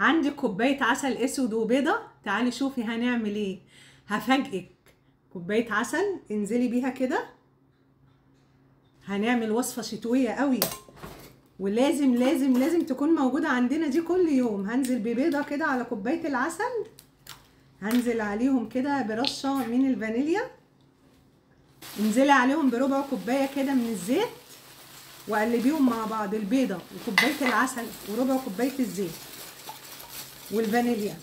عندي كوبايه عسل اسود وبيضه. تعالي شوفي هنعمل ايه. هفاجئك. كوبايه عسل انزلي بيها كده. هنعمل وصفه شتويه قوي ولازم لازم لازم تكون موجوده عندنا دي كل يوم. هنزل ببيضه كده على كوبايه العسل، هنزل عليهم كده برشه من الفانيليا، انزلي عليهم بربع كوبايه كده من الزيت وقلبيهم مع بعض. البيضه وكوبايه العسل وربع كوبايه الزيت والفانيليا،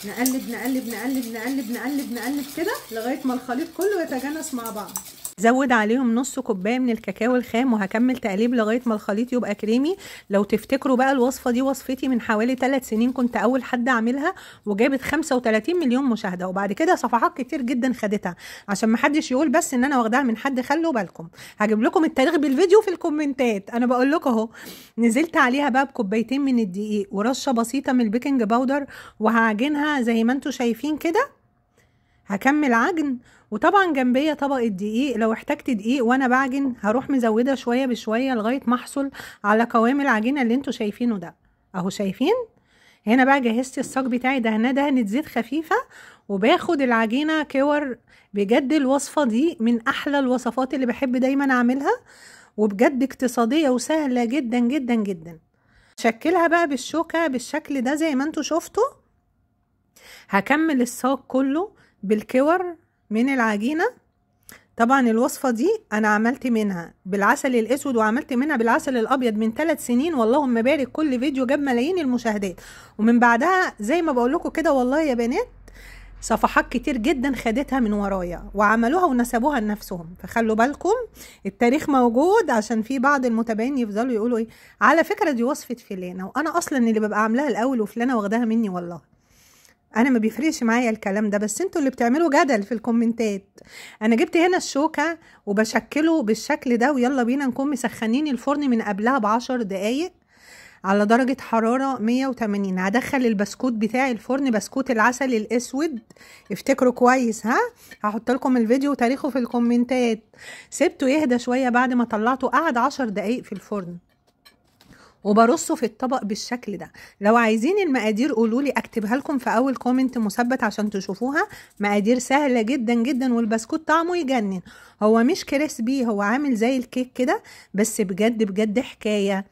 نقلب نقلب نقلب نقلب نقلب نقلب كده لغايه ما الخليط كله يتجانس مع بعض. زود عليهم نص كوبايه من الكاكاو الخام وهكمل تقليب لغايه ما الخليط يبقى كريمي. لو تفتكروا بقى الوصفه دي وصفتي من حوالي 3 سنين، كنت اول حد اعملها وجابت 35 مليون مشاهده، وبعد كده صفحات كتير جدا خدتها. عشان ما حدش يقول بس ان انا واخداها من حد، خلوا بالكم. هجيب لكم التاريخ بالفيديو في الكومنتات. انا بقول لكم اهو. نزلت عليها بقى بكوبايتين من الدقيق ورشه بسيطه من البيكنج باودر وهعجنها زي ما انتم شايفين كده. هكمل عجن، وطبعا جنبيه طبق الدقيق. لو احتجت دقيق وانا بعجن هروح مزوده شويه بشويه لغايه ما احصل على قوام العجينه اللي انتوا شايفينه ده اهو. شايفين هنا بقى جهزت الصاج بتاعي دهنه زيت خفيفه، وباخد العجينه كور. بجد الوصفه دي من احلى الوصفات اللي بحب دايما اعملها، وبجد اقتصاديه وسهله جدا جدا جدا. شكلها بقى بالشوكه بالشكل ده زي ما انتوا شفتوا. هكمل الصاج كله بالكور من العجينة. طبعا الوصفة دي انا عملت منها بالعسل الاسود وعملت منها بالعسل الابيض من 3 سنين، واللهم بارك كل فيديو جاب ملايين المشاهدات. ومن بعدها زي ما بقول لكم كده والله يا بنات صفحات كتير جدا خدتها من ورايا وعملوها ونسبوها لنفسهم. فخلوا بالكم التاريخ موجود، عشان في بعض المتابعين يفضلوا يقولوا ايه على فكرة دي وصفة فلانة، وانا اصلا اللي ببقى عاملاها الاول وفلانة واخداها مني. والله انا ما بيفرقش معايا الكلام ده، بس انتوا اللي بتعملوا جدل في الكومنتات. انا جبت هنا الشوكة وبشكله بالشكل ده، ويلا بينا نكون مسخنين الفرن من قبلها ب10 دقايق على درجة حرارة 180. هدخل البسكوت بتاعي الفرن، بسكوت العسل الاسود، افتكروا كويس. هحط لكم الفيديو وتاريخه في الكومنتات. سبته يهدى شوية بعد ما طلعته، قعد 10 دقايق في الفرن، وبرصه في الطبق بالشكل ده. لو عايزين المقادير قولولي اكتبها لكم في اول كومنت مثبت عشان تشوفوها. مقادير سهله جدا جدا، والبسكوت طعمه يجنن. هو مش كريسبي، هو عامل زي الكيك كده، بس بجد بجد حكايه.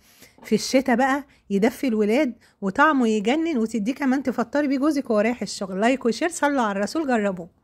في الشتاء بقى يدفي الولاد وطعمه يجنن، وتديه كمان تفطري بيه جوزك وهو رايح الشغل. لايك وشير، صلوا على الرسول، جربوه.